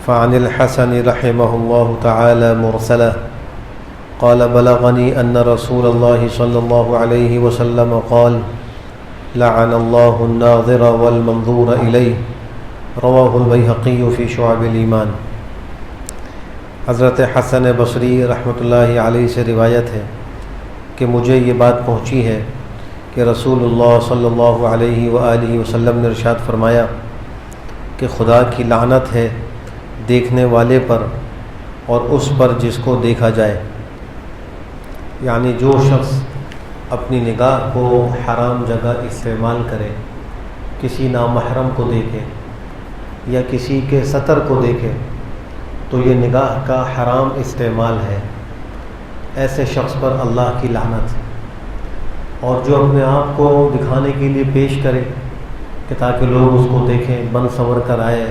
فعن الحسن رحمه الله تعالى مرسلا قال بلغني أن رسول الله صلى الله عليه وسلم قال لعن الله الناظر والمنظور إليه رواه البيهقي في شعب الإيمان۔ حضرت حسن بصری رحمۃ اللہ علیہ سے روایت ہے کہ مجھے یہ بات پہنچی ہے کہ رسول اللہ صلی اللہ علیہ وآلہ وسلم نے ارشاد فرمایا کہ خدا کی لعنت ہے دیکھنے والے پر اور اس پر جس کو دیکھا جائے، یعنی جو شخص اپنی نگاہ کو حرام جگہ استعمال کرے، کسی نامحرم کو دیکھے یا کسی کے سطر کو دیکھے تو یہ نگاہ کا حرام استعمال ہے، ایسے شخص پر اللہ کی لعنت ہے۔ اور جو اپنے آپ کو دکھانے کے لیے پیش کرے کہ تاکہ لوگ اس کو دیکھیں، بن سنور کر آئے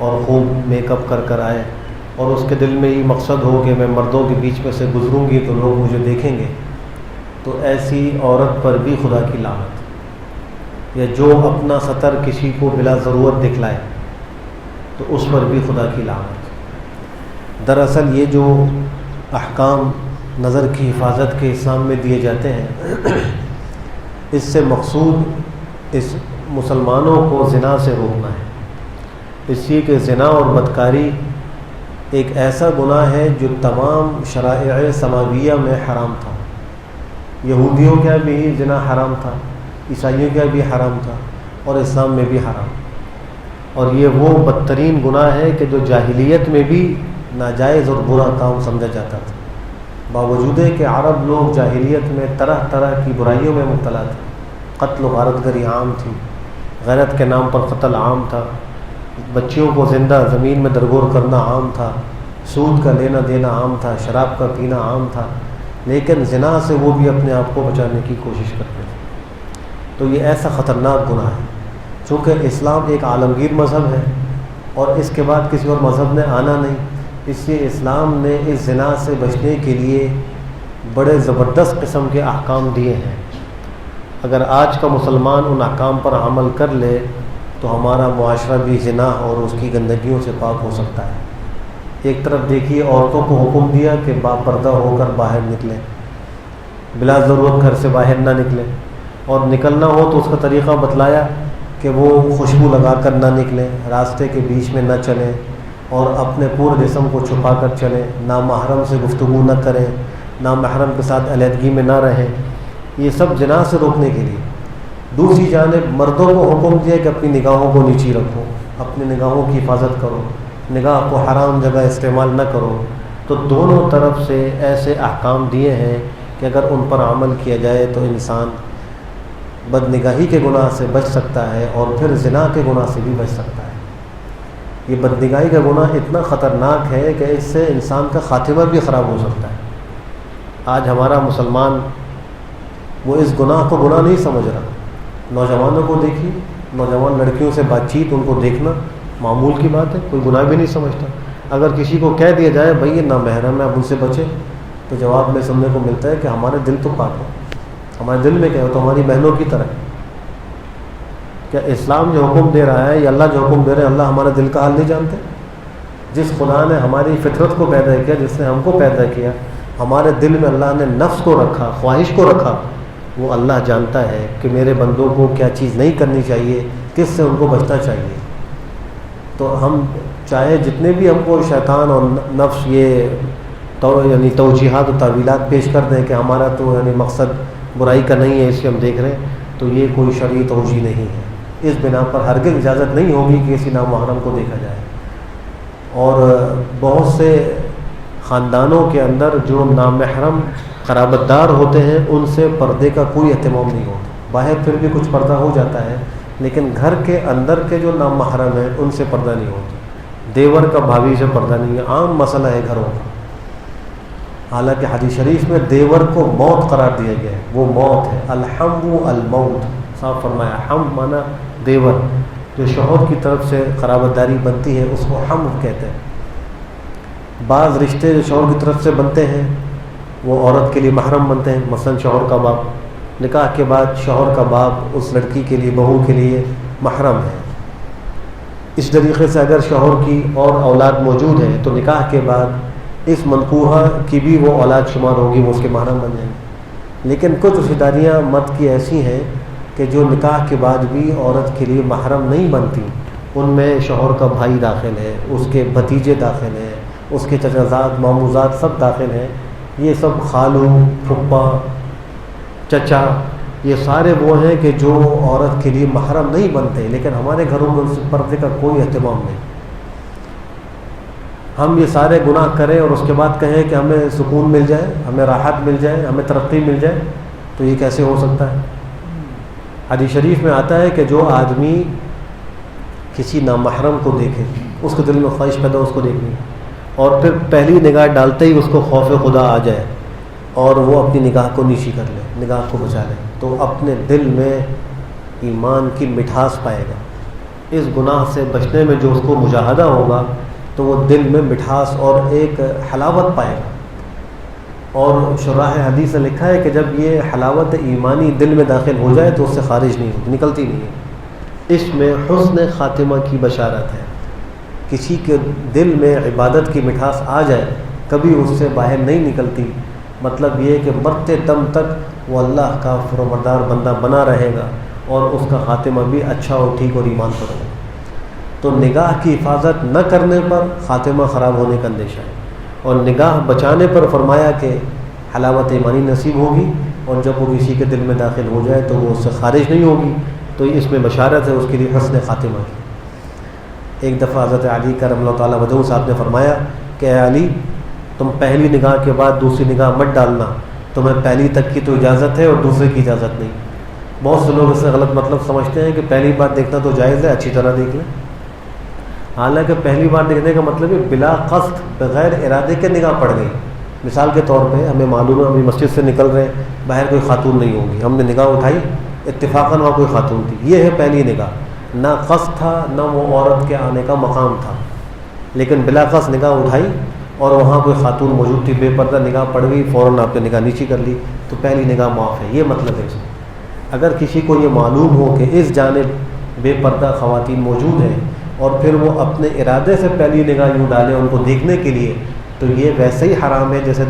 اور خوب میک اپ کر آئے، اور اس کے دل میں یہ مقصد ہو کہ میں مردوں کے بیچ میں سے گزروں گی تو لوگ مجھے دیکھیں گے، تو ایسی عورت پر بھی خدا کی لعنت۔ یا جو اپنا سطر کسی کو بلا ضرورت دکھلائے تو اس پر بھی خدا کی لعنت۔ دراصل یہ جو احکام نظر کی حفاظت کے اسلام میں دیے جاتے ہیں، اس سے مقصود اس مسلمانوں کو زنا سے روکنا ہے، اس لیے کہ زنا اور بدکاری ایک ایسا گناہ ہے جو تمام شرائع سماویہ میں حرام تھا۔ یہودیوں کا بھی زنا حرام تھا، عیسائیوں کا بھی حرام تھا، اور اسلام میں بھی حرام۔ اور یہ وہ بدترین گناہ ہے کہ جو جاہلیت میں بھی ناجائز اور برا کام سمجھا جاتا تھا، باوجود کہ عرب لوگ جاہلیت میں طرح طرح کی برائیوں میں مبتلا تھے۔ قتل و غارت گری عام تھی، غیرت کے نام پر قتل عام تھا، بچیوں کو زندہ زمین میں درگور کرنا عام تھا، سود کا لینا دینا عام تھا، شراب کا پینا عام تھا، لیکن زنا سے وہ بھی اپنے آپ کو بچانے کی کوشش کرتے تھے۔ تو یہ ایسا خطرناک گناہ ہے، چونکہ اسلام ایک عالمگیر مذہب ہے اور اس کے بعد کسی اور مذہب نے آنا نہیں، اس لیے اسلام نے اس زنا سے بچنے کے لیے بڑے زبردست قسم کے احکام دیے ہیں۔ اگر آج کا مسلمان ان احکام پر عمل کر لے تو ہمارا معاشرہ بھی زنا اور اس کی گندگیوں سے پاک ہو سکتا ہے۔ ایک طرف دیکھیے عورتوں کو حکم دیا کہ با پردہ ہو کر باہر نکلیں، بلا ضرورت گھر سے باہر نہ نکلیں، اور نکلنا ہو تو اس کا طریقہ بتلایا کہ وہ خوشبو لگا کر نہ نکلیں، راستے کے بیچ میں نہ چلیں، اور اپنے پورے جسم کو چھپا کر چلیں، نامحرم سے گفتگو نہ کریں، نامحرم کے ساتھ علیحدگی میں نہ رہیں، یہ سب زنا سے روکنے کے لیے۔ دوسری جانب مردوں کو حکم دیا کہ اپنی نگاہوں کو نیچی رکھو، اپنی نگاہوں کی حفاظت کرو، نگاہ کو حرام جگہ استعمال نہ کرو۔ تو دونوں طرف سے ایسے احکام دیے ہیں کہ اگر ان پر عمل کیا جائے تو انسان بد نگاہی کے گناہ سے بچ سکتا ہے اور پھر زنا کے گناہ سے بھی بچ سکتا ہے۔ یہ بد نگاہی کا گناہ اتنا خطرناک ہے کہ اس سے انسان کا خاتمہ بھی خراب ہو سکتا ہے۔ آج ہمارا مسلمان وہ اس گناہ کو گناہ نہیں سمجھ رہا۔ نوجوانوں کو دیکھیے، نوجوان لڑکیوں سے بات چیت، ان کو دیکھنا معمول کی بات ہے، کوئی گناہ بھی نہیں سمجھتا۔ اگر کسی کو کہہ دیا جائے بھائی یہ نامحرم ہے، اب ان سے بچیں، تو جواب میں سننے کو ملتا ہے کہ ہمارے دل تو پاک ہو، ہمارے دل میں کیا ہو تو ہماری بہنوں کی طرح۔ کیا اسلام جو حکم دے رہا ہے یا اللہ جو حکم دے رہے ہیں، اللہ ہمارے دل کا حال نہیں جانتے؟ جس خدا نے ہماری فطرت کو پیدا کیا، جس نے ہم کو پیدا کیا، ہمارے دل میں اللہ نے نفس کو رکھا، خواہش کو رکھا، وہ اللہ جانتا ہے کہ میرے بندوں کو کیا چیز نہیں کرنی چاہیے، کس سے ان کو بچنا چاہیے۔ تو ہم چاہے جتنے بھی ہم کو شیطان اور نفس یہ یعنی توجیحات و تعویلات پیش کر دیں کہ ہمارا تو یعنی مقصد برائی کا نہیں ہے، اس لیے ہم دیکھ رہے ہیں، تو یہ کوئی شرعی توجیہ نہیں ہے۔ اس بنا پر ہرگز اجازت نہیں ہوگی کہ کسی نامحرم کو دیکھا جائے۔ اور بہت سے خاندانوں کے اندر جو نامحرم قرابت دار ہوتے ہیں ان سے پردے کا کوئی اہتمام نہیں ہوتا، باہر پھر بھی کچھ پردہ ہو جاتا ہے، لیکن گھر کے اندر کے جو نامحرم ہیں ان سے پردہ نہیں ہوتا۔ دیور کا بھابھی سے پردہ نہیں ہے، عام مسئلہ ہے گھروں کا۔ حالانکہ حدیث شریف میں دیور کو موت قرار دیا گیا ہے، وہ موت ہے، الحم الموت، صاف فرمایا۔ حم مانا دیور، جو شوہر کی طرف سے قرابت داری بنتی ہے اس کو حم کہتے ہیں۔ بعض رشتے جو شوہر کی طرف سے بنتے ہیں وہ عورت کے لیے محرم بنتے ہیں، مثلا شوہر کا باپ، نکاح کے بعد شوہر کا باپ اس لڑکی کے لیے، بہو کے لیے محرم ہے۔ اس طریقے سے اگر شوہر کی اور اولاد موجود ہے تو نکاح کے بعد اس منقوحہ کی بھی وہ اولاد شمار ہوگی، وہ اس کے محرم بن جائیں گے۔ لیکن کچھ رشتہ داریاں مرد کی ایسی ہیں کہ جو نکاح کے بعد بھی عورت کے لیے محرم نہیں بنتی، ان میں شوہر کا بھائی داخل ہے، اس کے بھتیجے داخل ہیں، اس کے چچا زاد ماموزاد سب داخل ہیں۔ یہ سب خالو، پھپھا، چچا، یہ سارے وہ ہیں کہ جو عورت کے لیے محرم نہیں بنتے، لیکن ہمارے گھروں میں ان سے پردے کا کوئی اہتمام نہیں۔ ہم یہ سارے گناہ کریں اور اس کے بعد کہیں کہ ہمیں سکون مل جائے، ہمیں راحت مل جائے، ہمیں ترقی مل جائے، تو یہ کیسے ہو سکتا ہے؟ حدیث شریف میں آتا ہے کہ جو آدمی کسی نامحرم کو دیکھے، اس کے دل میں خواہش پیدا ہو اس کو دیکھنے، اور پھر پہلی نگاہ ڈالتے ہی اس کو خوف خدا آ جائے اور وہ اپنی نگاہ کو نیچی کر لے، نگاہ کو بچا لے، تو اپنے دل میں ایمان کی مٹھاس پائے گا۔ اس گناہ سے بچنے میں جو اس کو مجاہدہ ہوگا تو وہ دل میں مٹھاس اور ایک حلاوت پائے گا۔ اور شراح حدیث نے لکھا ہے کہ جب یہ حلاوت ایمانی دل میں داخل ہو جائے تو اس سے خارج نہیں ہوتی، نکلتی نہیں ہے۔ اس میں حسن خاتمہ کی بشارت ہے۔ کسی کے دل میں عبادت کی مٹھاس آ جائے، کبھی اس سے باہر نہیں نکلتی، مطلب یہ کہ مرتے دم تک وہ اللہ کا فرمانبردار بندہ بنا رہے گا اور اس کا خاتمہ بھی اچھا اور ٹھیک اور ایمان پر ہوگا۔ تو نگاہ کی حفاظت نہ کرنے پر خاتمہ خراب ہونے کا اندیشہ ہے، اور نگاہ بچانے پر فرمایا کہ حلاوت ایمانی نصیب ہوگی، اور جب وہ کسی کے دل میں داخل ہو جائے تو وہ اس سے خارج نہیں ہوگی، تو اس میں بشارت ہے اس کے لیے حسن خاتمہ کی۔ ایک دفعہ حضرت علی کرم اللہ تعالیٰ وجہ صاحب نے فرمایا کہ اے علی، تم پہلی نگاہ کے بعد دوسری نگاہ مت ڈالنا، تمہیں پہلی تک کی تو اجازت ہے اور دوسرے کی اجازت نہیں۔ بہت سے لوگ اس سے غلط مطلب سمجھتے ہیں کہ پہلی بار دیکھنا تو جائز ہے، اچھی طرح دیکھ لیں۔ حالانکہ پہلی بار دیکھنے کا مطلب ہے بلا قصد، بغیر ارادے کے نگاہ پڑ گئی۔ مثال کے طور پہ ہمیں معلوم ہے ہم مسجد سے نکل رہے ہیں، باہر کوئی خاتون نہیں ہوگی، ہم نے نگاہ اٹھائی، اتفاقاً وہاں کوئی خاتون تھی، یہ ہے پہلی نگاہ۔ نہ قصد تھا، نہ وہ عورت کے آنے کا مقام تھا، لیکن بلا قصد نگاہ اٹھائی اور وہاں کوئی خاتون موجود تھی، بے پردہ نگاہ پڑ گئی، فوراً آپ نے نگاہ نیچی کر لی، تو پہلی نگاہ معاف ہے، یہ مطلب ہے اس میں۔ اگر کسی کو یہ معلوم ہو کہ اس جانب بے پردہ خواتین موجود ہیں اور پھر وہ اپنے ارادے سے پہلی نگاہ یوں ڈالیں ان کو دیکھنے کے لیے، تو یہ ویسے ہی حرام ہے جیسے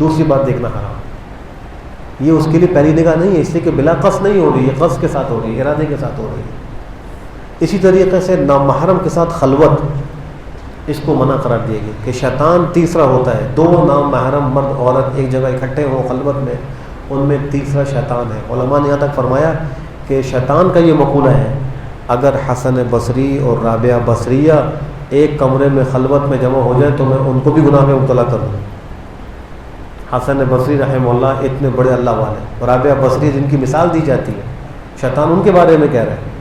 دوسری بار دیکھنا حرام۔ یہ اس کے لیے پہلی نگاہ نہیں ہے، اس لیے کہ بلا قصد نہیں ہو رہی ہے، قصد کے ساتھ ہو رہی ہے، ارادے کے ساتھ ہو رہی ہے۔ اسی طریقے سے نامحرم کے ساتھ خلوت، اس کو منع قرار دیا گیا کہ شیطان تیسرا ہوتا ہے۔ دو نامحرم مرد عورت ایک جگہ اکٹھے ہوں خلوت میں، ان میں تیسرا شیطان ہے۔ علماء نے یہاں تک فرمایا کہ شیطان کا یہ مقولہ ہے، اگر حسن بصری اور رابعہ بصریہ ایک کمرے میں خلوت میں جمع ہو جائے تو میں ان کو بھی گناہ میں مبتلا کر دوں۔ حسن بصری رحمہ اللہ اتنے بڑے اللہ والے، رابعہ بصری جن کی مثال دی جاتی ہے، شیطان ان کے بارے میں کہہ رہا ہے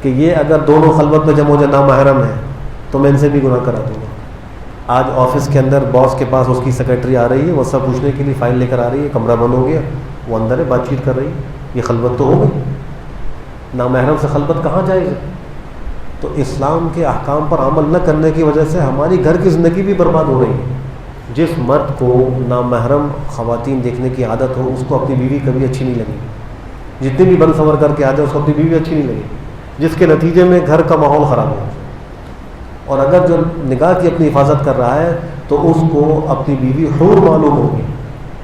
کہ یہ اگر دونوں خلوت میں جمع ہو جائے، نامحرم ہے، تو میں ان سے بھی گناہ کرا دوں گا۔ آج آفس کے اندر باس کے پاس اس کی سیکرٹری آ رہی ہے، وہ سب پوچھنے کے لیے فائل لے کر آ رہی ہے، کمرہ بند ہو گیا، وہ اندر ہے، بات چیت کر رہی ہے، یہ خلوت تو ہو گئی۔ نامحرم سے خلوت کہاں جائے گی؟ تو اسلام کے احکام پر عمل نہ کرنے کی وجہ سے ہماری گھر کی زندگی بھی برباد ہو رہی ہے۔ جس مرد کو نامحرم خواتین دیکھنے کی عادت ہو، اس کو اپنی بیوی کبھی اچھی نہیں لگی، جتنی بھی بند سنور کر کے آ جائے اس کو اپنی بیوی اچھی نہیں لگی، جس کے نتیجے میں گھر کا ماحول خراب ہو۔ اور اگر جو نگاہ کی اپنی حفاظت کر رہا ہے تو اس کو اپنی بیوی حور معلوم ہوگی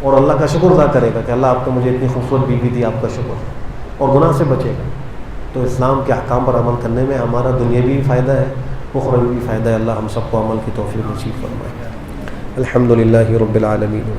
اور اللہ کا شکر ادا کرے گا کہ اللہ آپ کو مجھے اتنی خوبصورت بیوی دی، آپ کا شکر، اور گناہ سے بچے گا۔ تو اسلام کے احکام پر عمل کرنے میں ہمارا دنیاوی بھی فائدہ ہے، اخروی بھی فائدہ ہے۔ اللہ ہم سب کو عمل کی توفیق نصیب فرمائے۔ الحمدللہ رب العالمین۔